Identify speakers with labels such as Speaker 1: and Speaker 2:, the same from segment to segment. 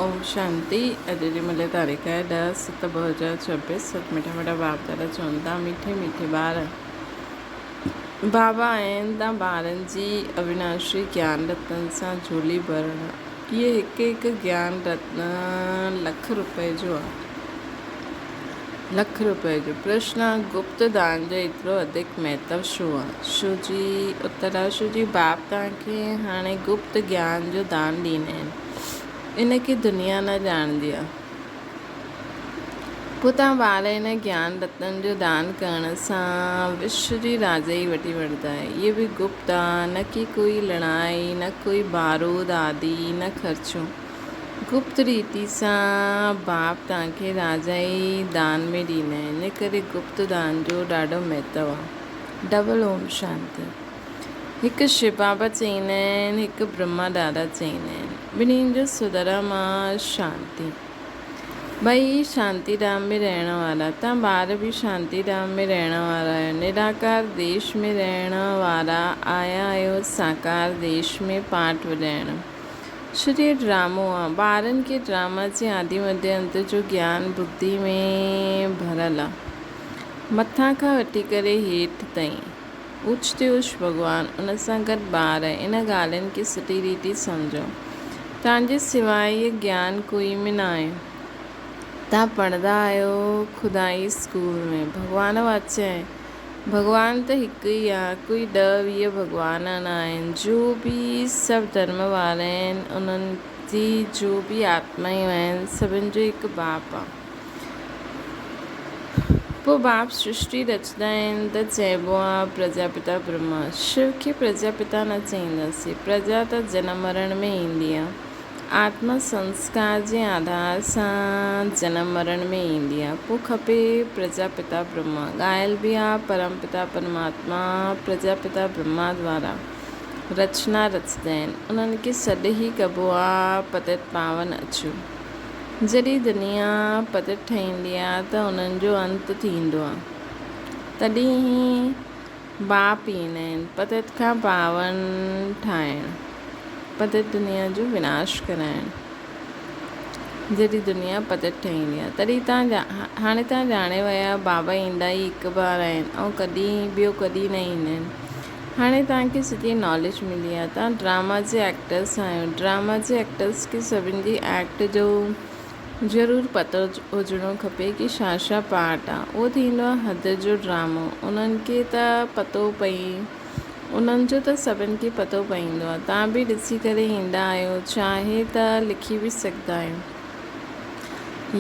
Speaker 1: ओम शांति। अॼु जी मिले तारीख़ आहे 10/7/2026। सत मिठा मिठा बाप दादा चवनि था मीठे मीठे ॿार बाबा आहिनि था ॿारनि जी अविनाशी ज्ञान रत्न सां झोली भरणु। इहे हिकु हिकु ज्ञान रत्न ₹1,00,000 जो। प्रश्न आहे, गुप्त दान जो एतिरो वधीक महत्व छो आहे? छो जी उत्तर आहे, छो जी बाप तव्हांखे हाणे गुप्त ज्ञान जो दान ॾींदा आहिनि। इनखे दुनिया न ॼाणंदी आहे। पोइ तव्हां ॿार हिन ज्ञान रत्न जो दान करण सां विश्व जी राजाई वठी वठंदा आहे। इहे बि गुप्त आहे, न की कोई लड़ाई, न कोई बारूद आदि, न ख़र्चो। गुप्त रीति सां बाप तव्हांखे राजाई दान में ॾींदा आहिनि। इन करे गुप्त दान जो ॾाढो महत्व आहे। डबल ओम शांति। हिकु शिव बाबा चईंदा आहिनि, हिकु ब्रह्मा दादा चईंदा आहिनि। ॿिन्हिनि जो सुधर्म आहे शांति। ॿई शांतिधाम में रहण वारा। तव्हां ॿार बि शांतिधाम में रहण वारा आहियो। निराकार देश में रहण वारा आया आहियो साकार देश में पाठ वॼाइण। श्री ड्रामो आहे। ॿारनि खे ड्रामा जे आदि मध्य अंत जो ज्ञान बुद्धि में भरियलु आहे। मथां खां वठी करे हेठि ताईं उच ते उच भॻवानु, उन सां गॾु ॿार। इन ॻाल्हियुनि खे सुठी रीति सम्झो। तव्हांजे सवाइ इहे ज्ञान कोई में न आहे। तव्हां पढ़ंदा आहियो खुदाई स्कूल में। भॻवानु वाचे आहे। भॻवानु त हिकु ई आहे, कोई 10-20 भॻवान न आहिनि। जो बि सभु धर्म वारा आहिनि, उन्हनि जी जो बि आत्मायूं आहिनि, सभिनि जो हिकु बाप आहे। पोइ बाप सृष्टि रचंदा आहिनि त चइबो आहे प्रजापिता ब्रह्मा। शिव खे प्रजापिता न चईंदासीं। प्रजा त जनम मरण में ईंदी आहे। आत्मा संस्कार जे आधार सां जनम मरण में ईंदी आहे। पोइ खपे प्रजापिता ब्रह्मा। ॻायल बि आहे परमपिता परमात्मा प्रजापिता ब्रह्मा द्वारा रचना रचंदा आहिनि। उन्हनि खे सॾु ई कबो आहे पतित पावन अचो। जॾहिं दुनिया पतित ठहींदी आहे त उन्हनि जो अंत थींदो आहे। तॾहिं ई बाप ईंदा आहिनि पतित खां पावन ठाहिणु, पतित दुनिया जो विनाश कराइणु। जॾहिं दुनिया पतित ठहींदी आहे तॾहिं हाणे तव्हां ॼाणे विया बाबा ईंदा ई हिकु बार आहिनि ऐं कॾहिं न ईंदा आहिनि। हाणे तव्हांखे सॼी नॉलेज मिली आहे। तव्हां ड्रामा जे एक्टर्स आहियो। ड्रामा जे एक्टर्स खे सभिनि जी एक्ट जो ज़रूरु पतो हुजिणो खपे कि छा पार्ट आहे। उहो थींदो आहे हद जो ड्रामो। उन्हनि खे त पतो उन्हनि जो त सभिनि खे पतो पवंदो आहे। तव्हां बि ॾिसी करे ईंदा आहियो। चाहे त लिखी बि सघंदा आहियो,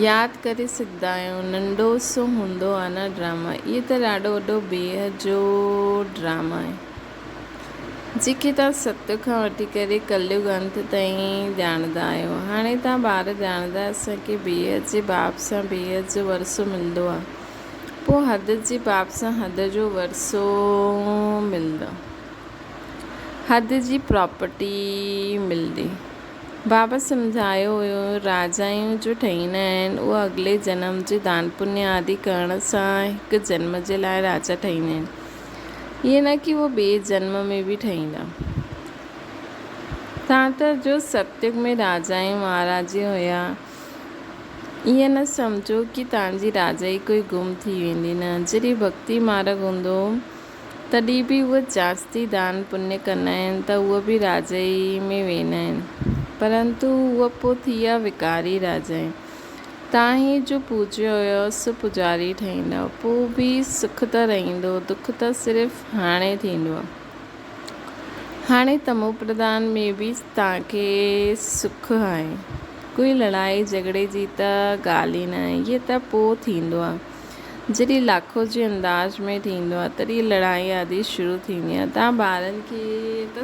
Speaker 1: यादि करे सघंदा आहियो। नंढो सो हूंदो आहे न ड्रामा। इहो त ॾाढो वॾो बेहद जो ड्रामा आहे, जेके तव्हां सत्य खां वठी करे कलयुग अंत ताईं ॼाणंदा आहियो। हाणे तव्हां ॿार ॼाणंदा, असांखे बेहद जे बाप सां बेहद जो वरसो मिलंदो आहे। पोइ हद जे बाप सां हद जो वरसो मिलंदो, हद जी प्रॉपर्टी मिलंदी। बाबा सम्झायो हुयो राजायूं जो ठहींदा आहिनि उहे अॻिले जनम जे दान पुण्य आदि करण सां हिकु जन्म जे लाइ राजा ठहींदा आहिनि। ईअं न कि उहो ॿिए जन्म में बि ठहींदा। तव्हां त जो सत्युग में राजायूं महाराजी हुया, ईअं न सम्झो कि तव्हांजी राजाई कोई गुम थी वेंदी। न, जॾहिं भक्ति मार्ग हूंदो तॾहिं बि उहे जास्ती दान पुण्य कंदा आहिनि त उहे बि राजाई में वेंदा आहिनि। परंतु उहा पोइ थी विया विकारी राजाई। तव्हां ई जो पूजियो हुयो सो पुजारी ठहींदो। पोइ बि सुख त रहंदो, दुख त सिर्फ़ु हाणे थींदो आहे। हाणे तमो प्रधान में बि तव्हांखे सुख आहे। कोई लड़ाई झगड़े जी त ॻाल्हि ई न आहे। इहे त पोइ थींदो आहे। जॾहिं लाखों जे अंदाज़ में थींदो आहे तॾहिं लड़ाई आदि शुरू थींदी आहे। तव्हां ॿारनि खे त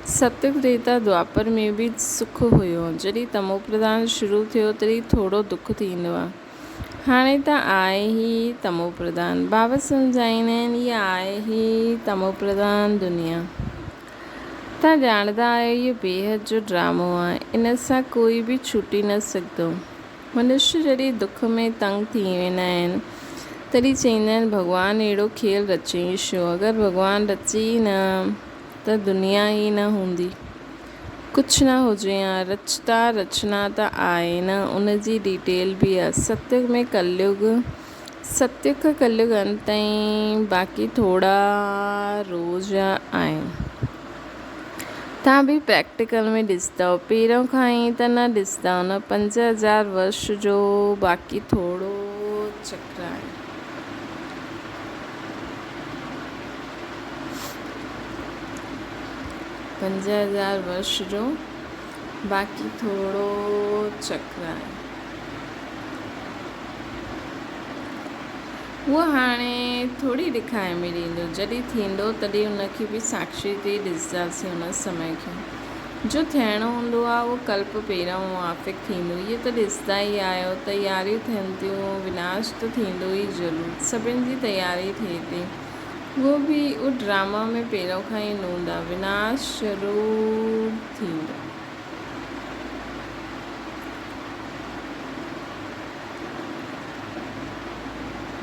Speaker 1: सत्युग त्रेता द्वापर में बि सुख हुयो। जॾहिं तमो प्रधान शुरू थियो तॾहिं थोरो दुख थींदो आहे। हाणे त आहे ई तमो प्रधान। बाबा सम्झाईंदा आहिनि इहा आहे ई तमो प्रधान दुनिया। तव्हां ॼाणंदा आहियो इहो बेहद जो ड्रामो आहे। इन सां कोई बि छुटी न सघंदो। मनुष्य जॾहिं दुख में तंग थी वेंदा आहिनि तॾहिं चईंदा आहिनि भॻवानु अहिड़ो खेल रचईं छो। अगरि भॻवानु रचे ई न त दुनिया ई न हूंदी। कुझु न हुजे या रचता रचना त आहे न, उन जी डिटेल बि आहे। सतयुग में कलयुग, सतयुग खां कलयुग अंत ताईं बाक़ी थोरा रोज़ आहिनि। तव्हां बि प्रैक्टिकल में ॾिसंदव, पहिरों खां ई त न ॾिसंदव न। 5000 वर्ष जो बाक़ी थोरो चक्र आहे। पंज हज़ार वर्ष जो बाक़ी थोरो चक्र आहे। उहो हाणे थोरी ॾेखारे में ॾींदो, जॾहिं थींदो तॾहिं उनखे बि साक्षी ते ॾिसंदासीं उन समय खे। जो थियणो हूंदो आहे उहो कल्प पहिरियों मुआफ़िक़ थींदो। इहे त ॾिसंदा ई आहियो, तयारियूं थियनि थियूं, विनाश त थींदो ई ज़रूरु, सभिनि जी तयारी थिए थी। उहो बि उहो ड्रामा में पहिरियों खां ई हूंदा, विनाश ज़रूरु थींदो।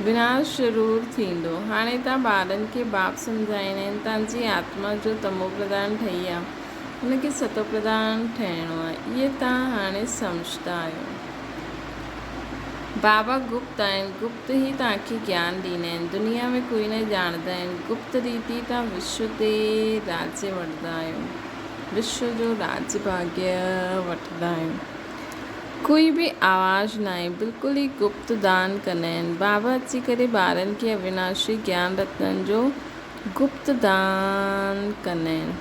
Speaker 1: विनाश ज़रूरु थींदो। हाणे तव्हां ॿारनि खे बाप सम्झाईंदा आहिनि, तव्हांजी आत्मा जो तमो प्रधान ठही आहे, हुनखे सतो प्रधान ठहिणो आहे। इहे तव्हां हाणे सम्झंदा आहियो। बाबा गुप्त आहिनि, गुप्त ई तव्हांखे ज्ञान ॾींदा आहिनि। दुनिया में कोई न ॼाणंदा आहिनि। गुप्त रीति तव्हां विश्व ते राज्य वठंदा आहियो, विश्व जो राज्य भाग्य वठंदा आहियो। कोई बि आवाज़ न आहे, बिल्कुलु ई गुप्त दान कंदा आहिनि। बाबा अची करे ॿारनि खे अविनाशी ज्ञान रत्ननि जो गुप्त दान कंदा आहिनि।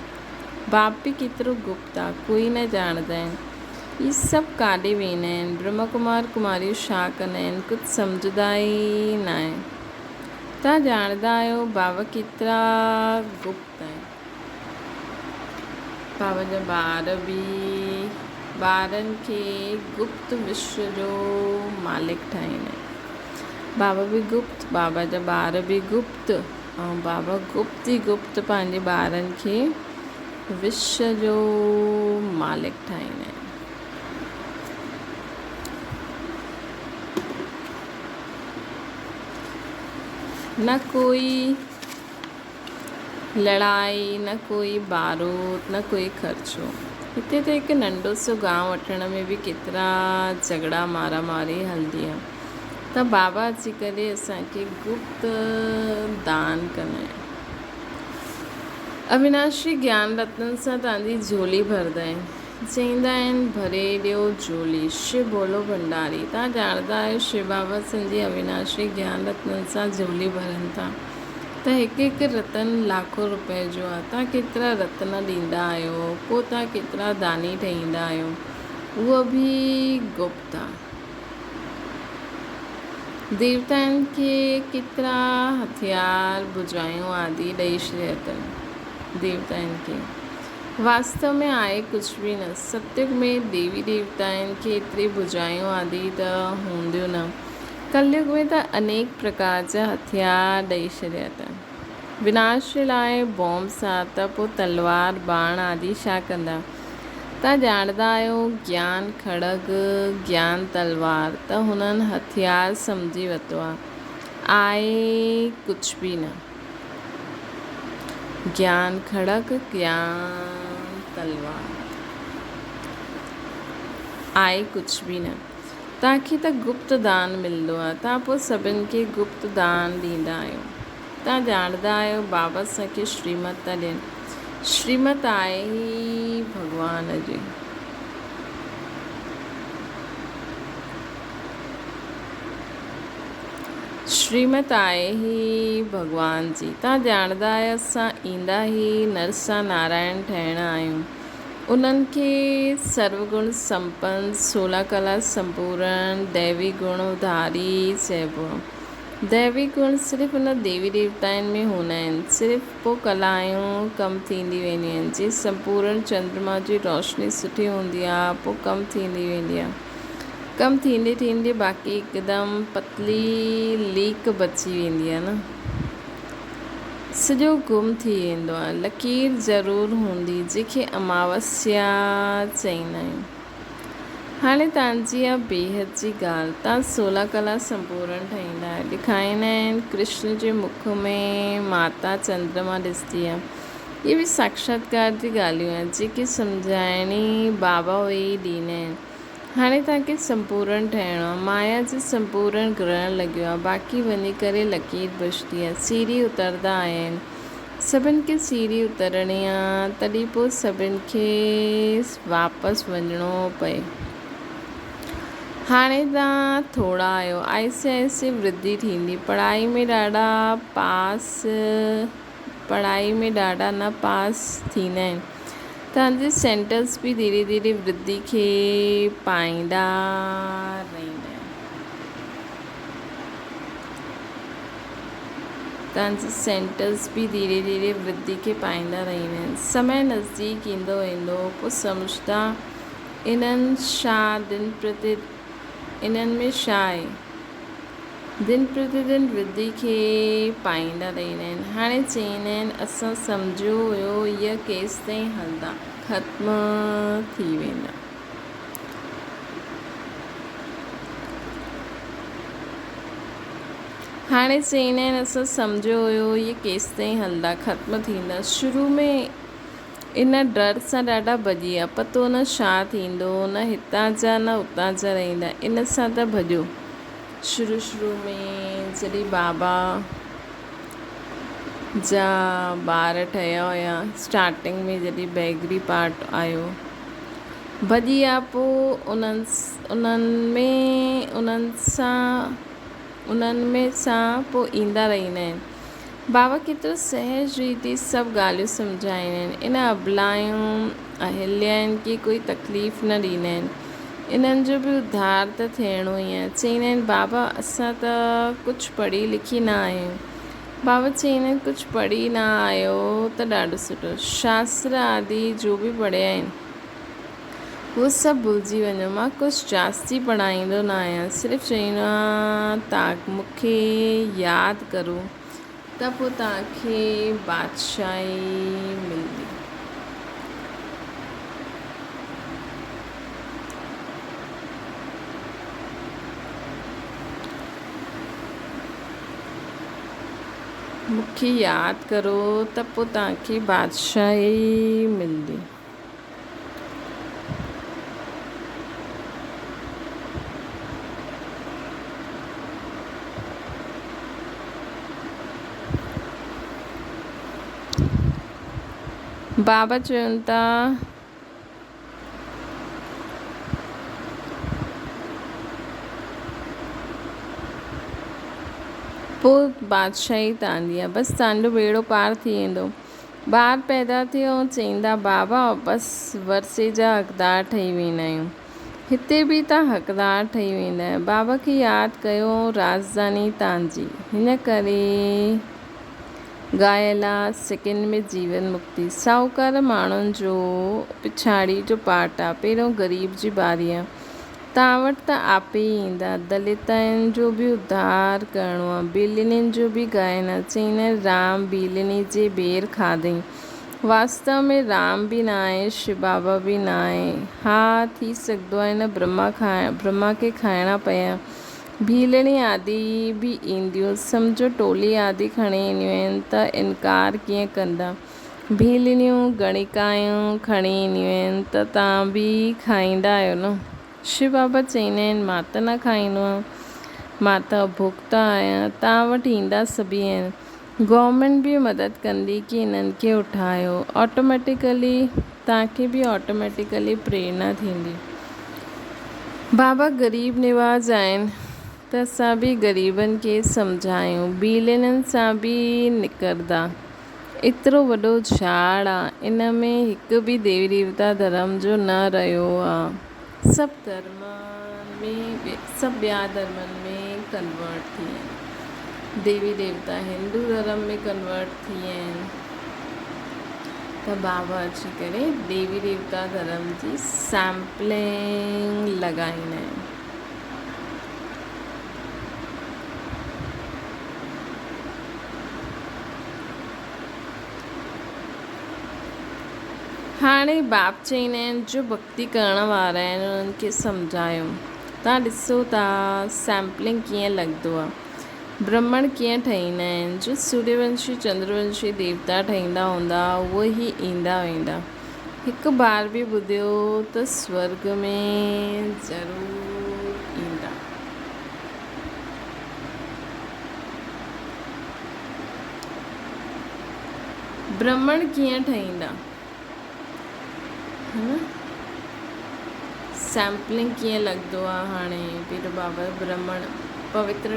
Speaker 1: बाप बि केतिरो गुप्त आहे, कोई न ॼाणंदा आहिनि। इहे सभु काॾे वेंदा आहिनि, ब्रह्म कुमार कुमारियूं छा कंदा आहिनि, कुझु सम्झंदा ई न आहिनि। तव्हां ॼाणंदा आहियो बाबा केतिरा गुप्त आहिनि। बाबा जा ॿार बि ॿारनि खे गुप्त विश्व जो मालिक ठाहींदा आहिनि। बाबा बि गुप्त, बाबा जा ॿार बि गुप्त, ऐं बाबा गुप्त ई गुप्त पंहिंजे ॿारनि खे विश्व जो मालिक ठाहींदा आहिनि। न कोई लड़ाई, न कोई बारूद, न कोई ख़र्चो। हिते त हिकु नंढो सो गांव वठण में बि केतिरा झगड़ा मारामारी हलंदी आहे। त बाबा अची करे असांखे गुप्त दान कंदा आहिनि। अविनाशी ज्ञान रत्ननि सां तव्हांजी झोली भरंदा आहिनि। चईंदा आहिनि भरे ॾियो झोली, शिव बोलो भंडारी। तव्हां ॼाणंदा आहियो शिव बाबा संजी अविनाशी ज्ञान रत्ननि सां झोली भरनि था। त हिकु हिकु रतन लाखों रुपए जो आहे। तव्हां केतिरा रतन ॾींदा आहियो, पोइ तव्हां केतिरा दानी ठहींदा आहियो, उहो बि गुप्त आहे। देवताउनि खे केतिरा हथियार भुजायूं आदि ॾेई छॾिया अथनि। देवताउनि खे वास्तव में आहे कुझु बि न। सतयुग में देवी देवताउनि खे एतिरी भुजायूं आदि त हूंदियूं न। कलयुग में त अनेक प्रकार जा हथियार ॾेई छॾिया अथनि। विनाश जे लाइ बॉम्ब सां त पोइ तलवार बाण आदि छा कंदा। तव्हां ॼाणंदा आहियो ज्ञान खड़ग, ज्ञान तलवार त हुननि हथियार सम्झी वरितो आहे कुझु बि न। ज्ञान खड़ग, ज्ञान तलवार आहे कुझु बि न। तव्हांखे त गुप्त दान मिलंदो आहे, तव्हां पोइ सभिनि खे गुप्त दान ॾींदा आहियो। तव्हां ॼाणंदा आहियो बाबा असांखे श्रीमत था ॾियनि। श्रीमत आहे ई भॻवान जी। श्रीमत आहे ई भॻवान जी। तव्हां ॼाणंदा आहियो असां ईंदा ई नर सां नारायण ठहिण आहियूं। उन्हनि खे सर्वगुण संपन्न, 16 कला संपूर्ण, दैवी गुणधारी चइबो आहे। दैवी गुण सिर्फ़ु उन देवी देवताउनि में हूंदा आहिनि। सिर्फ़ु पोइ कलायूं कमु थींदी वेंदियूं आहिनि। जीअं संपूर्ण चंद्रमा जी रोशनी सुठी हूंदी आहे, पोइ कमु थींदी वेंदी आहे। कमु थींदे थींदे बाक़ी हिकदमि पतली लीक बची वेंदी आहे न। सॼो गुम थी वेंदो आहे। लकीर ज़रूरु हूंदी जंहिंखे अमावस्या चईंदा आहियूं। हाणे तव्हांजी आहे बेहद जी ॻाल्हि। तव्हां 16 कला संपूर्ण ठाहींदा आहियो। ॾेखारींदा आहिनि कृष्ण जे मुख में माता चंद्रमा ॾिसंदी आहे। ये भी साक्षात्कार जी ॻाल्हियूं आहिनि जेके सम्झाइणी बाबा उहे ई ॾींदा आहिनि। हाणे तव्हांखे संपूर्ण ठहिणो आहे, माया जे संपूर्ण ग्रहण लॻियो आहे, बाक़ी वञी करे लकीर बचंदी आहे। सीढ़ी उतरंदा आया आहिनि, सभिनि खे सीढ़ी उतरणी आहे, तॾहिं पोइ सभिनि खे वापसि वञिणो पए। हाणे तव्हां थोरा आहियो, आहिस्ते आहिस्ते वृद्धि थींदी। पढ़ाई में ॾाढा न पास थींदा आहिनि। तव्हांजे सेंटर्स बि धीरे धीरे वृद्धि खे पाईंदा रहंदा आहिनि। तव्हांजे सेंटर्स बि धीरे धीरे वृद्धि खे पाईंदा रहंदा आहिनि। समय नज़दीक ईंदो वेंदो, पोइ सम्झंदा इन्हनि में छा आहे। दिन प्रतिदिन वृद्धि खे पाईंदा रहंदा आहिनि। हाणे चवंदा आहिनि असां सम्झियो हुयो इहा केसि ताईं हलंदा, ख़त्म थी वेंदा। हाणे चवंदा आहिनि असां सम्झियो हुयो इहे केसि ताईं हलंदा, ख़त्म थींदा। शुरू में इन डर सां ॾाढा भॼी विया, पतो न छा थींदो, न हितां जा न उतां जा रहंदा, इन सां त भॼो। शुरू में जॾहिं बाबा जा ॿार ठहिया हुया, स्टार्टिंग में जॾहिं बैगरी पार्ट आयो, भॼी विया। पोइ उन्हनि में सां पोइ ईंदा रहंदा आहिनि। बाबा केतिरो सहज रीति सभु ॻाल्हियूं सम्झाईंदा आहिनि। इन अबलायूं अहिल्याउनि खे कोई तकलीफ़ न ॾींदा आहिनि। इन्हनि जो बि उद्धार त थियणो ई आहे। चवंदा आहिनि बाबा असां त कुझु पढ़ी लिखी न आहियूं। बाबा चवंदा आहिनि कुझु पढ़ी न आहियो त ॾाढो सुठो, शास्त्र आदि जो बि पढ़िया आहिनि उहो सभु भुलिजी वञो। मां कुझु जास्ती पढ़ाईंदो न आहियां, सिर्फ़ु चवंदो आहियां तव्हां मूंखे यादि करो त पोइ तव्हांखे बादशाही मिलंदी। मूंखे यादि करो त पोइ तव्हांखे बादशाही मिलंदी। बाबा चवनि था पोइ बादशाही तव्हांजी आहे, बसि तव्हांजो बेड़ो पार थी वेंदो। ॿार पैदा थियो चवंदा बाबा बसि वरसे जा हक़दार ठही वेंदा आहियूं। हिते बि तव्हां हक़दार ठही वेंदा आहियो। बाबा खे यादि कयो, राजधानी तव्हांजी, हिन करे ॻायल आहे सेकेंड में जीवन मुक्ति। साहूकार माण्हुनि जो पिछाड़ी जो पार्ट आहे, पहिरियों ग़रीब जी बारी आहे। तव्हां वटि त आपे ई ईंदा। दलितनि जो बि उद्धार करिणो आहे, बिलिनियुनि जो बि गायन आहे। चवंदा आहिनि राम बिलिनी जे बेर खाधई। वास्तव में राम बि न आहे, शिव बाबा बि न आहे। हा थी सघंदो आहे न ब्रह्मा खे खाइणा पिया। भीलणी आदि बि ईंदियूं, सम्झो टोली आदि खणी ईंदियूं आहिनि त इनकार कीअं कंदा। भीलणियूं गणिकायूं खणी ईंदियूं आहिनि त तव्हां बि खाईंदा आहियो न। शिव बाबा चवंदा आहिनि मां त न खाईंदो आहियां, मां त भुखता आहियां। तव्हां वटि ईंदा सभी आहिनि। गवर्नमेंट बि मदद कंदी कि इन्हनि खे उठायो। ऑटोमेटिकली तव्हांखे बि ऑटोमेटिकली प्रेरणा थींदी। बाबा ग़रीब निवाज़ आहिनि त असां बि ग़रीबनि खे सम्झायूं, भीलननि सां बि निकिरंदा। एतिरो वॾो झाड़ आहे, इन में हिकु बि देवी देवता धर्म जो न रहियो आहे। सभु ॿिया धर्मनि में कन्वर्ट थी विया आहिनि। देवी देवता हिंदू धर्म में कन्वर्ट थी विया आहिनि त बाबा अची करे देवी देवता धर्म जी सैम्पलिंग लॻाईंदा आहिनि। हाणे बाप चवंदा आहिनि जो भक्ति करण वारा आहिनि उन्हनि खे सम्झायो। तव्हां ॾिसो था सैम्पलिंग कीअं लॻंदो आहे। ब्राह्मण कीअं ठहींदा आहिनि? जो सूर्यवंशी चंद्रवंशी देवता ठहींदा हूंदा उहे ई ईंदा वेंदा। हिकु बार बि ॿुधियो त स्वर्ग में ज़रूरु ईंदा। ब्राह्मण कीअं ठहींदा, है न? सैम्पलिंग कीअं लॻंदो आहे? हाणे पीर बाबा ब्राह्मण पवित्र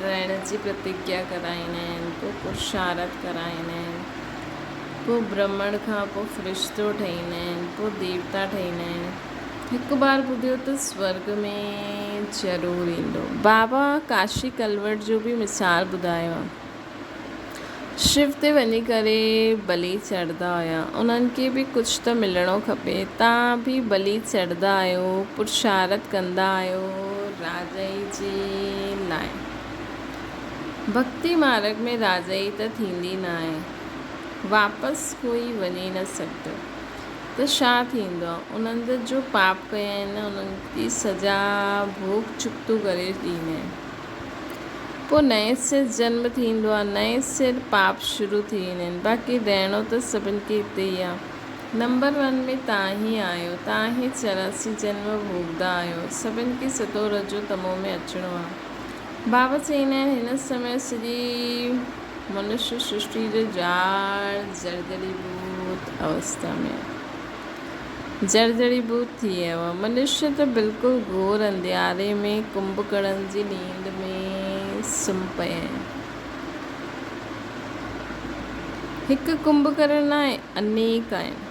Speaker 1: रहण जी प्रतिज्ञा कराईंदा आहिनि, पोइ पुरुषार्थ कराईंदा आहिनि, पोइ ब्राह्मण खां पोइ फ़रिश्तो ठहींदा आहिनि, पोइ देवता ठहींदा आहिनि। हिकु बार ॿुधियो त स्वर्ग में ज़रूरु ईंदो। बाबा काशी कलवट जो बि मिसाल ॿुधायो आहे। शिव ते वञी करे बलि चढ़ंदा हुया, उन्हनि खे बि कुझु त मिलणो खपे। तव्हां बि बलि चढ़ंदा आहियो, पुरुषार्थ कंदा आहियो राजाई जे लाइ। भक्ति मार्ग में राजाई त थींदी न आहे, वापसि कोई वञी न सघंदो। त छा थींदो? उन्हनि जो पाप कया आहिनि उन्हनि जी सज़ा भोग चुकतो करे ॾींदा आहिनि। पोइ नए सिर जन्म थींदो आहे, नए सिर पाप शुरू थी वेंदा आहिनि। बाक़ी रहणो त सभिनि खे हिते ई आहे। नंबर 1 में तव्हां ई आहियो, तव्हां ई 84 जन्म भोगंदा आहियो। सभिनि खे सतो रजो तमो में अचिणो आहे। बाबा चवंदा आहिनि हिन समय सॼी मनुष्य सृष्टि जो जाड़ जर्जरीभूत अवस्था में जर्जरीभूत थी वियो आहे। मनुष्य त बिल्कुलु घोर अंधियारे में कुंभकर्ण जी नींद में सुम्ही पिया आहिनि। हिकु कुंभकर्ण न आहे, अनेक आहिनि।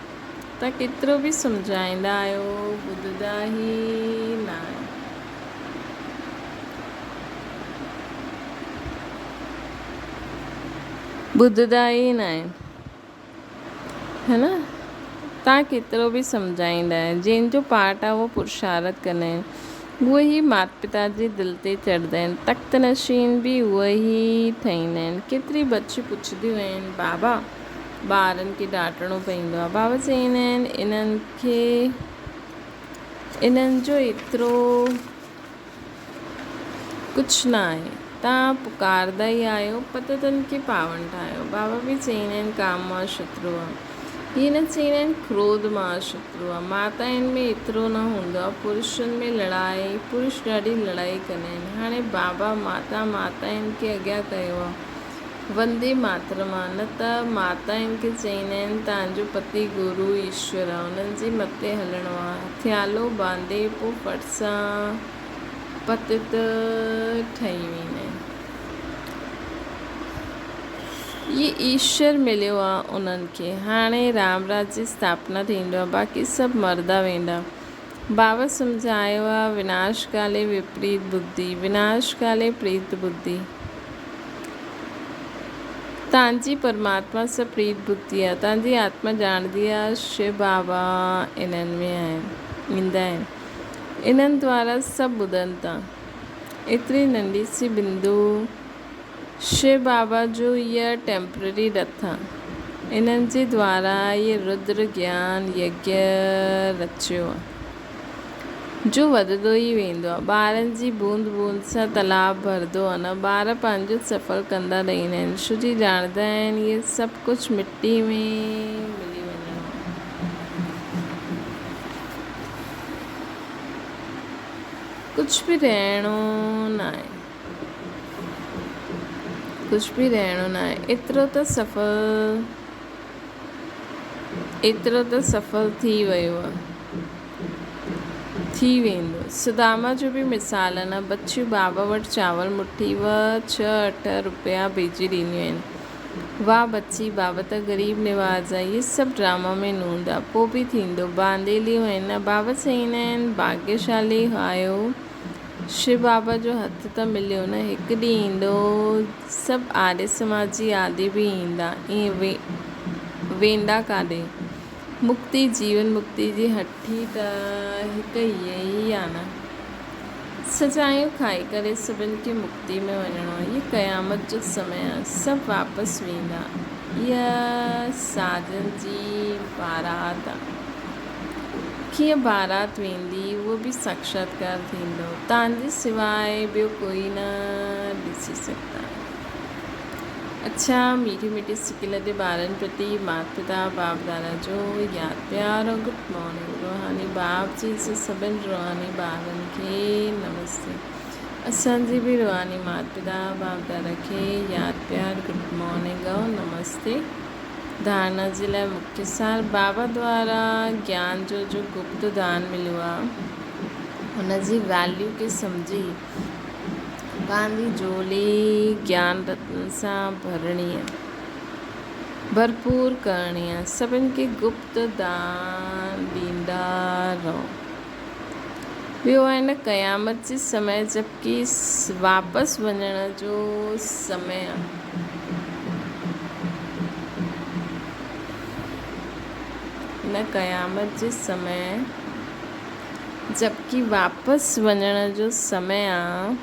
Speaker 1: तव्हां केतिरो बि सम्झाईंदा आहियो, ॿुधंदा ई न आहियो। ॿुधंदा ई न आहिनि, है न? तव्हां केतिरो बि सम्झाईंदा आहियो। जंहिंजो पाठ आहे उहो पुरुषार्थ कंदा आहिनि, उहे ई माता पिता जे दिलि ते चढ़ंदा आहिनि। तख़्त नशीन बि उहे ई ठहींदा आहिनि। केतिरी बच्चियूं पुछंदियूं आहिनि, बाबा ॿारनि खे डांटणो पवंदो आहे। बाबा चवंदा आहिनि इन्हनि जो एतिरो कुझु न आहे। तव्हां पुकारंदा ई आहियो, पततनि खे पावन ठाहियो। बाबा बि चवंदा आहिनि काम मां शत्रु आहे, हीअ न चवंदा आहिनि क्रोध मां शत्रु आहे। माताउनि में एतिरो न हूंदो आहे, पुरुषनि में लड़ाई, पुरुष ॾाढी लड़ाई कंदा आहिनि। हाणे बाबा माताउनि खे अॻियां कयो आहे, वंदे मातरम आहे। न त माताउनि खे चवंदा आहिनि तव्हांजो पति गुरु ईश्वर आहे, उन्हनि जे मथे हलणो आहे। हथियालो बांधे पोइ फट सां पतित ठही वेंदा आहिनि। ये ईश्वर मिलियो आहे उन्हनि खे। हाणे रामराज जी स्थापना थींदो आहे, बाक़ी सभु मरदा वेंदा। बाबा सम्झायो आहे विनाश काले विपरीत बुद्धि, विनाश काले प्रीत बुद्धि। तव्हांजी परमात्मा सां प्रीत बुद्धि आहे, तव्हांजी आत्मा ॼाणंदी आहे शिव बाबा इन्हनि में ईंदा आहिनि, इन्हनि द्वारा सभु ॿुधनि था। एतिरी नंढी सी बिंदु शिव बाबा जो इहा टेम्पररी रथ आहे। इन्हनि जे द्वारा इहे रुद्र ज्ञान यज्ञ रचियो आहे, जो वधंदो ई वेंदो आहे। ॿारनि जी बूंद बूंद सां तालाब भरंदो आहे न। ॿार पंहिंजो सफ़र कंदा रहंदा आहिनि, छो जी ॼाणंदा आहिनि इहे सभु कुझु मिटी में मिली वञणो आहे। कुझु बि रहणो न आहे, कुझु बि रहणो न आहे। एतिरो त सफ़ल थी वियो आहे, थी वेंदो। सुदामा जो बि मिसाल आहे न। बच्चियूं बाबा वटि चांवर मुठी 6-8 रुपया भेजी ॾींदियूं आहिनि। वाह बच्ची, बाबा त ग़रीब निवाज़ आहे। इहे सभु ड्रामा में नूंद आहे, पोइ बि थींदो। बांदेलियूं आहिनि न। बाबा चवंदा आहिनि भाग्यशाली आहियो, शिव बाबा जो हथ त मिलियो न। हिकु ॾींहुं ईंदो सभु आर्य समाजी आदि बि ईंदा, ईअं वेंदा काॾे? मुक्ति, जीवन मुक्ति जी हठी त हिकु इहा ई आहे न। सजायूं खाई करे सभिनि खे मुक्ति में वञिणो आहे। इहा क़यामत जो समय आहे, सभु वापसि वेंदा। इहा साजन जी बारात आहे। कीअं बारात वेंदी उहो बि साक्षात्कार थींदो। तव्हांजे सवाइ ॿियो कोई न ॾिसी सघंदा। अच्छा मीठी मीठी सिकिल दे ॿारनि प्रति माता पिता बाप दादा जो यादि प्यार और गुड मॉर्निंग। रूहानी बाप जी से सभिनी रूहानी ॿारनि खे नमस्ते। असांजी बि रूहानी माता पिता बाप दादा खे यादि प्यार गुड मॉर्निंग और नमस्ते। धारणा जे लाइ मुख्य सार बाबा द्वारा ज्ञान जो गुप्त दान मिलियो आहे हुन जी वैल्यू खे सम्झी पंहिंजी झोली ज्ञान रत्न सां भरणी आहे, भरपूर करणी आहे। सभिनि खे गुप्त दान ॾींदा रहो। ॿियो आहे न क़यामत जे समय जबकि वापसि वञण जो समय आहे। न क़यामत जे समय जबकि वापसि वञण जो समय आहे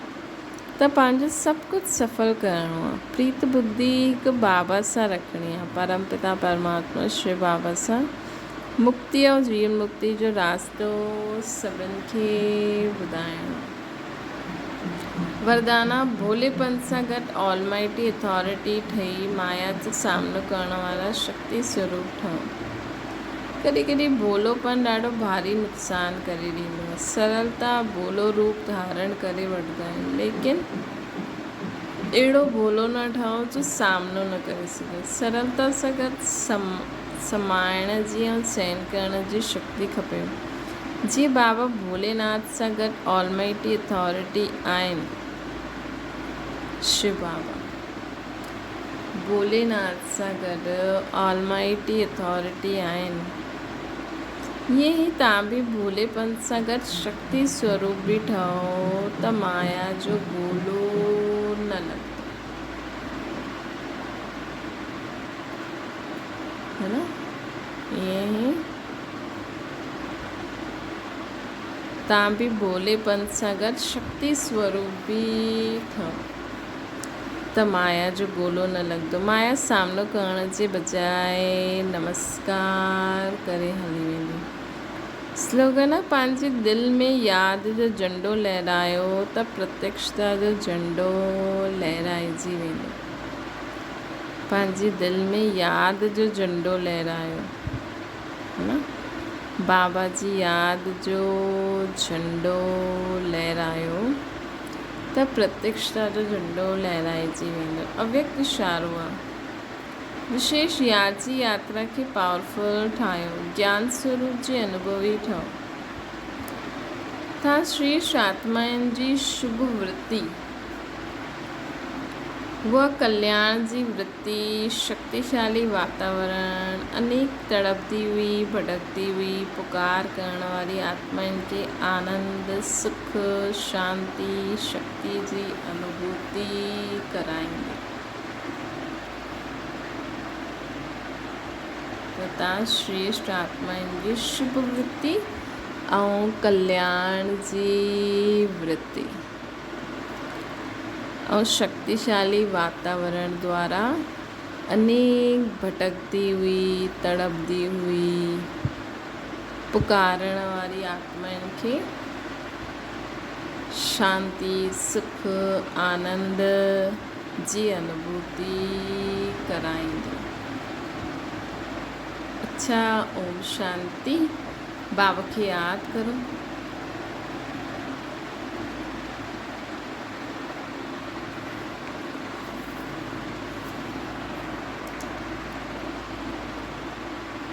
Speaker 1: त पंहिंजो सभु कुझु सफ़ल करिणो आहे। प्रीत बुद्धि हिकु बाबा सां रखणी आहे, परम पिता परमात्मा श्री बाबा सां। मुक्ति ऐं जीवन मुक्ति जो रास्तो सभिनि खे ॿुधाइणो। वरदाना भोलेपन सां गॾु ऑलमाइटी अथॉरिटी ठही माया जो सामनो करण वारा शक्ति स्वरूप ठहो। कॾहिं कॾहिं भोलोपन ॾाढो भारी नुक़सान करे ॾींदो आहे। सरलता भोलो रूप धारण करे वठंदा आहिनि, लेकिन अहिड़ो भोलो न ठहो जो सामनो न करे सघे। सरलता सां गॾु समाइण जी ऐं सहन करण जी शक्ति खपे। जीअं बाबा भोलेनाथ सां गॾु ऑलमाइटी अथॉरिटी आहिनि। शिव बाबा भोलेनाथ सां गॾु ऑलमाइटी अथॉरिटी आहिनि। ईअं ई तव्हां बि भोलेपन सां गॾु शक्ति स्वरूप बि ठहो त माया जो गोलो न लॻंदो, है न। ईअं ई तव्हां बि भोलेपन सां गॾु शक्ति स्वरूप बि ठहो त माया जो गोलो न लॻंदो। माया सामनो करण जे बजाए नमस्कार करे हली वेंदी। स्लोगन आहे पंहिंजे दिलि में यादि जो झंडो लहरायो त प्रत्यक्षता जो झंडो लहराइजी वेंदो। पंहिंजी दिलि में यादि जो झंडो लहरायो, है न। बाबा जी यादि जो झंडो लहरायो त प्रत्यक्षता जो झंडो लहराइजी वेंदो। अव्यक्त इशारो आहे। विशेष यादि जी यात्रा खे पावरफुल ठाहियो। ज्ञान स्वरूप जी अनुभवी ठहो। तव्हां श्रेष्ठ आत्माउनि जी शुभ वृत्ति, उहा कल्याण जी वृत्ति, शक्तिशाली वातावरण, अनेक तड़पती हुई भटकती हुई पुकार करण वारी आत्माउनि खे आनंद सुख शांति शक्ति जी अनुभूति कराईंदी। तव्हां श्रेष्ठ आत्माउनि जी शुभ वृत्ति ऐं कल्याण जी वृत्ति ऐं शक्तिशाली वातावरण द्वारा अनेक भटकती हुई तड़पदी हुई पुकारण वारी आत्माउनि खे शांति सुख आनंद जी अनुभूति कराईंदी। अच्छा ओम शांति। बाबा खे यादि करो।